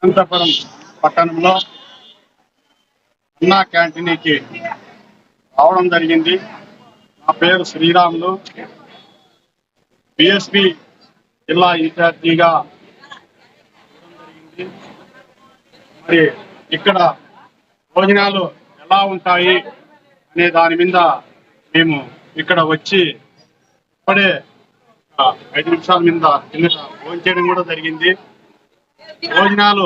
అనంతపురం పట్టణంలో అన్నా క్యాంటీన్కి రావడం జరిగింది. నా పేరు శ్రీరాములు, బిఎస్పి జిల్లా ఇన్ఛార్జిగా జరిగింది. మరి ఇక్కడ భోజనాలు ఎలా ఉంటాయి అనే దాని మీద మేము ఇక్కడ వచ్చి ఇప్పుడే 5 నిమిషాల మీద భోజనం చేయడం కూడా జరిగింది. భోజనాలు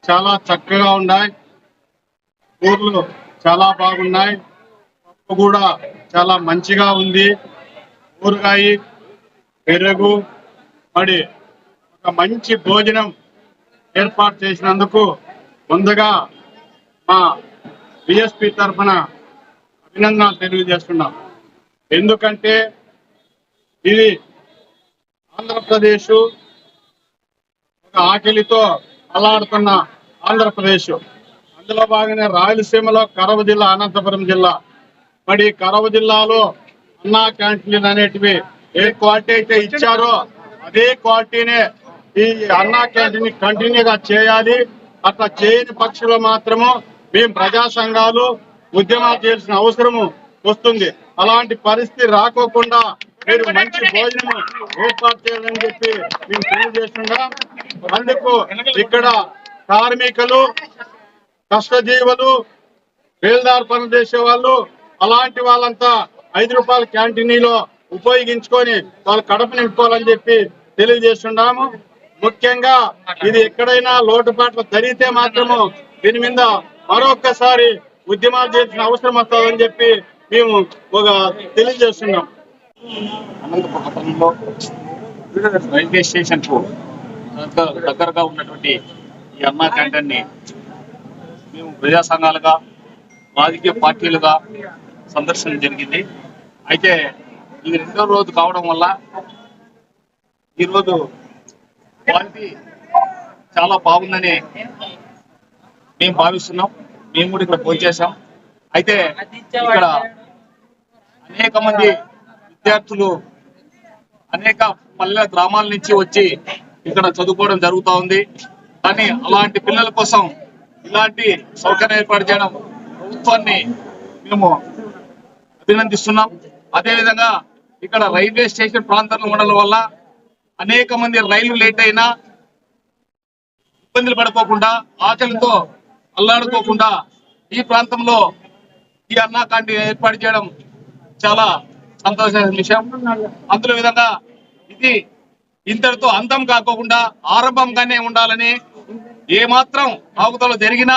చాలా చక్కగా ఉన్నాయి, కూరలు చాలా బాగున్నాయి, పప్పు కూడా చాలా మంచిగా ఉంది, ఊరగాయ, పెరుగు, మరి ఒక మంచి భోజనం ఏర్పాటు చేసినందుకు ముందుగా మా బిఎస్పి తరఫున అభినందనలు తెలియజేస్తున్నాం. ఎందుకంటే ఇది ఆంధ్రప్రదేశ్, ఒక ఆకలితో అల్లాడుతున్న ఆంధ్రప్రదేశ్. అందులో భాగంగా రాయలసీమలో కరవ జిల్లా, అనంతపురం జిల్లా. మరి కరవ జిల్లాలో అన్నా క్యాంటీన్లు అనేటివి ఏ క్వాలిటీ అయితే ఇచ్చారో అదే క్వాలిటీనే ఈ అన్నా క్యాంటీన్ కంటిన్యూగా చేయాలి. అట్లా చేయని పక్షంలో మాత్రము మేము ప్రజా సంఘాలు ఉద్యమాలు చేయాల్సిన అవసరము వస్తుంది. అలాంటి పరిస్థితి రాకోకుండా మీరు మంచి భోజనం ఏర్పాటు చేయాలని చెప్పి మేము తెలియజేస్తున్నాం. అందుకు ఇక్కడ కార్మికులు, కష్టజీవులు, బేల్దార్ పనులు చేసే వాళ్ళు, అలాంటి వాళ్ళంతా 5 రూపాయల క్యాంటీన్లో ఉపయోగించుకొని వాళ్ళ కడప నింపుకోవాలని చెప్పి తెలియజేస్తున్నాము. ముఖ్యంగా ఇది ఎక్కడైనా లోటుపాట్లు జరిగితే మాత్రము దీని మీద మరొక్కసారి ఉద్యమాలు చేయాల్సిన అవసరం వస్తుందని చెప్పి మేము తెలియజేస్తున్నాం. అనంతపురం పట్టణంలో రైల్వే స్టేషన్ కు దగ్గరగా ఉన్నటువంటి ఈ అన్నా క్యాంటీన్ ని మేము ప్రజా సంఘాలుగా, రాజకీయ పార్టీలుగా సందర్శన జరిగింది. అయితే ఇది 2వ రోజు కావడం వల్ల ఈరోజు క్వాలిటీ చాలా బాగుందని మేము భావిస్తున్నాం. మేము కూడా ఇక్కడ భోంచేసాం. అయితే ఇక్కడ అనేక మంది విద్యార్థులు అనేక పల్లె గ్రామాల నుంచి వచ్చి ఇక్కడ చదువుకోవడం జరుగుతూ ఉంది. కానీ అలాంటి పిల్లల కోసం ఇలాంటి సౌకర్యం ఏర్పాటు చేయడం ప్రభుత్వాన్ని మేము అభినందిస్తున్నాం. అదేవిధంగా ఇక్కడ రైల్వే స్టేషన్ ప్రాంతంలో ఉండడం వల్ల అనేక మంది రైళ్లు లేట్ అయినా ఇబ్బందులు పడుకోకుండా, ఆకలితో అల్లాడుకోకుండా ఈ ప్రాంతంలో ఈ అన్నా క్యాంటీన్ ఏర్పాటు చేయడం చాలా సంతోషమైన విషయం. అందులో విధంగా ఇది ఇంతటితో అంతం కాకోకుండా ఆరంభంగానే ఉండాలని, ఏమాత్రం ఆగుదల జరిగినా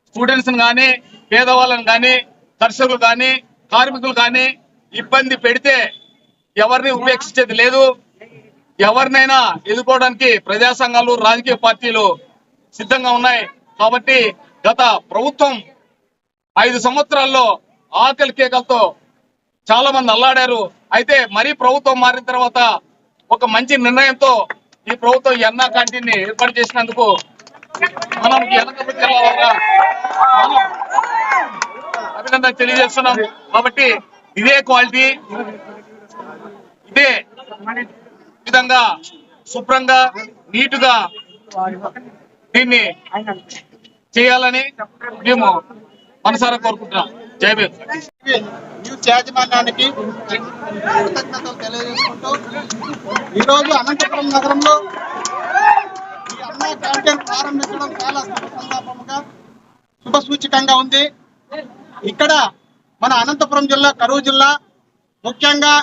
స్టూడెంట్స్ కానీ, పేదవాళ్ళని కానీ, దర్శకులు కానీ, కార్మికులు కానీ ఇబ్బంది పెడితే ఎవరిని ఉపేక్షించేది లేదు. ఎవరినైనా ఎదుర్కోవడానికి ప్రజా సంఘాలు, రాజకీయ పార్టీలు సిద్ధంగా ఉన్నాయి. కాబట్టి గత ప్రభుత్వం 5 సంవత్సరాల్లో ఆకలి కేకలతో చాలా మంది అల్లాడారు. అయితే మరీ ప్రభుత్వం మారిన తర్వాత ఒక మంచి నిర్ణయంతో ఈ ప్రభుత్వం ఈ అన్నా క్యాంటీన్ ని ఏర్పాటు చేసినందుకు మనం అనంతపురం జిల్లా వారిగా మనం అభినందన తెలియజేస్తున్నాం. కాబట్టి ఇదే క్వాలిటీ, ఇదే విధంగా శుభ్రంగా, నీటుగా దీన్ని చేయాలని మేము మనసారా కోరుకుంటున్నాం. జై భీమ్. న్యూస్ యాజమాన్యానికి కృతజ్ఞతలు తెలియజేసుకుంటూ ఈరోజు అనంతపురం నగరంలో ఈ అన్నా క్యాంటీన్ ప్రారంభించడం చాలా సందర్భంగా శుభసూచకంగా ఉంది. ఇక్కడ మన అనంతపురం జిల్లా, కరూరు జిల్లా, ముఖ్యంగా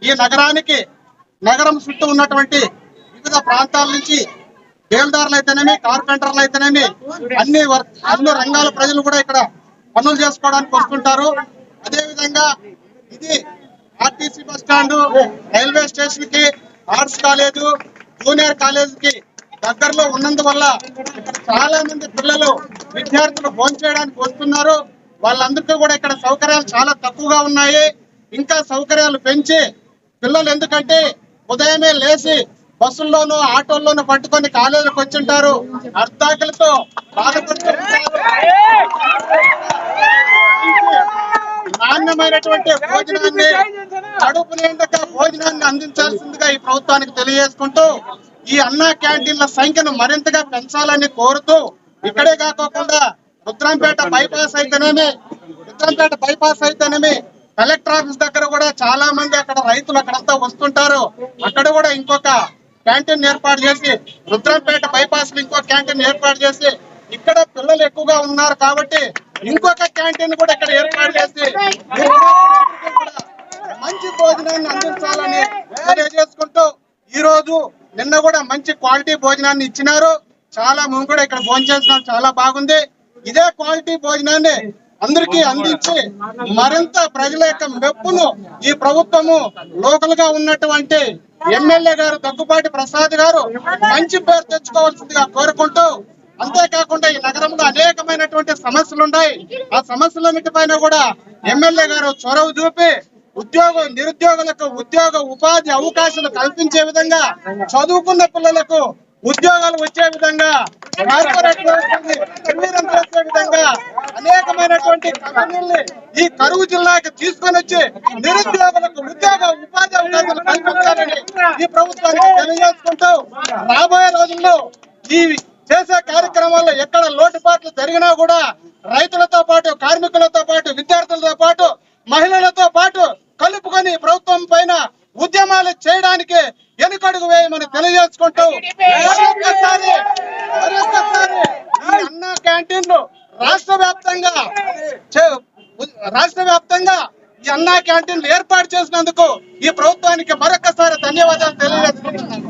ఈ నగరం చుట్టూ ఉన్నటువంటి వివిధ ప్రాంతాల నుంచి బేల్దారులు అయితేనేమి, కార్పెంటర్లు అయితేనేమి అన్ని రంగాల ప్రజలు కూడా ఇక్కడ పనులు చేసుకోవడానికి వస్తుంటారు. అదేవిధంగా ఇది RTC bus stand, railway station కి, ఆర్ట్స్ కాలేజు, జూనియర్ కాలేజ్ కి దగ్గరలో ఉన్నందువల్ల ఇక్కడ చాలా మంది పిల్లలు, విద్యార్థులు భోంచేయడానికి వస్తున్నారు. వాళ్ళందరికీ కూడా ఇక్కడ సౌకర్యాలు చాలా తక్కువగా ఉన్నాయి. ఇంకా సౌకర్యాలు పెంచి పిల్లలు, ఎందుకంటే ఉదయమే లేచి బస్సుల్లోనూ, ఆటోల్లోనూ పట్టుకొని కాలేజీలకు వచ్చింటారు, అర్ధాకలితో బాధపడుతుంటారు. నాణ్యమైనటువంటి భోజనాన్ని, కడుపు నిండక భోజనాన్ని అందించాల్సిందిగా ఈ ప్రభుత్వానికి తెలియజేసుకుంటూ ఈ అన్నా క్యాంటీన్ల సంఖ్యను మరింతగా పెంచాలని కోరుతూ ఇక్కడే కాకోకుండా రుద్రంపేట బైపాస్ అయితేనేమి కలెక్టర్ ఆఫీస్ దగ్గర కూడా చాలా మంది అక్కడ రైతులు అక్కడంతా వస్తుంటారు. అక్కడ కూడా ఇంకొక క్యాంటీన్ ఏర్పాటు చేసి, రుద్రంపేట బైపాస్ లో ఇంకొక క్యాంటీన్ ఏర్పాటు చేసి, ఇక్కడ పిల్లలు ఎక్కువగా ఉన్నారు కాబట్టి ఇంకొక క్యాంటీన్ కూడా ఇక్కడ ఏర్పాటు చేసి మంచి భోజనాన్ని అందించాలని తెలియజేసుకుంటూ, ఈ రోజు నిన్న కూడా మంచి క్వాలిటీ భోజనాన్ని ఇచ్చినారు. చాలా మేము కూడా ఇక్కడ భోజనం చేసినాం, చాలా బాగుంది. ఇదే క్వాలిటీ భోజనాన్ని అందరికీ అందించి మరింత ప్రజల యొక్క మెప్పును ఈ ప్రభుత్వము లోకల్ గా ఉన్నటువంటి ఎమ్మెల్యే గారు దగ్గుబాటి ప్రసాద్ గారు మంచి పేరు తెచ్చుకోవాల్సిందిగా కోరుకుంటూ, అంతేకాకుండా ఈ నగరంలో అనేకమైనటువంటి సమస్యలు ఉన్నాయి. ఆ సమస్యలన్నిటిపైన కూడా ఎమ్మెల్యే గారు చొరవ చూపి నిరుద్యోగులకు ఉద్యోగ ఉపాధి అవకాశాలు కల్పించే విధంగా, చదువుకున్న పిల్లలకు ఉద్యోగాలు వచ్చే విధంగా, కార్పొరేట్ వ్యవస్థని నిర్వీర్యం చేసే విధంగా అనేకమైనటువంటి కంపెనీల్ని ఈ కరువు జిల్లాకి తీసుకొని వచ్చి నిరుద్యోగులకు ఉద్యోగ ఉపాధి అవకాశాలు కల్పించాలని ఈ ప్రభుత్వానికి తెలియజేసుకుంటూ, రాబోయే రోజుల్లో ఈ చేసే కార్యక్రమాల్లో ఎక్కడ లోటుపాట్లు జరిగినా కూడా రైతులతో పాటు, కార్మికులతో పాటు, విద్యార్థులతో పాటు, మహిళలతో పాటు కలుపుకొని ప్రభుత్వం పైన ఉద్యమాలు చేయడానికి వెనుకడుగు వేయమని తెలియజేసుకుంటూ, మరొకసారి ఈ అన్నా క్యాంటీన్లు రాష్ట్ర వ్యాప్తంగా ఈ అన్నా క్యాంటీన్లు ఏర్పాటు చేసినందుకు ఈ ప్రభుత్వానికి మరొకసారి ధన్యవాదాలు తెలియజేసుకుంటున్నాను.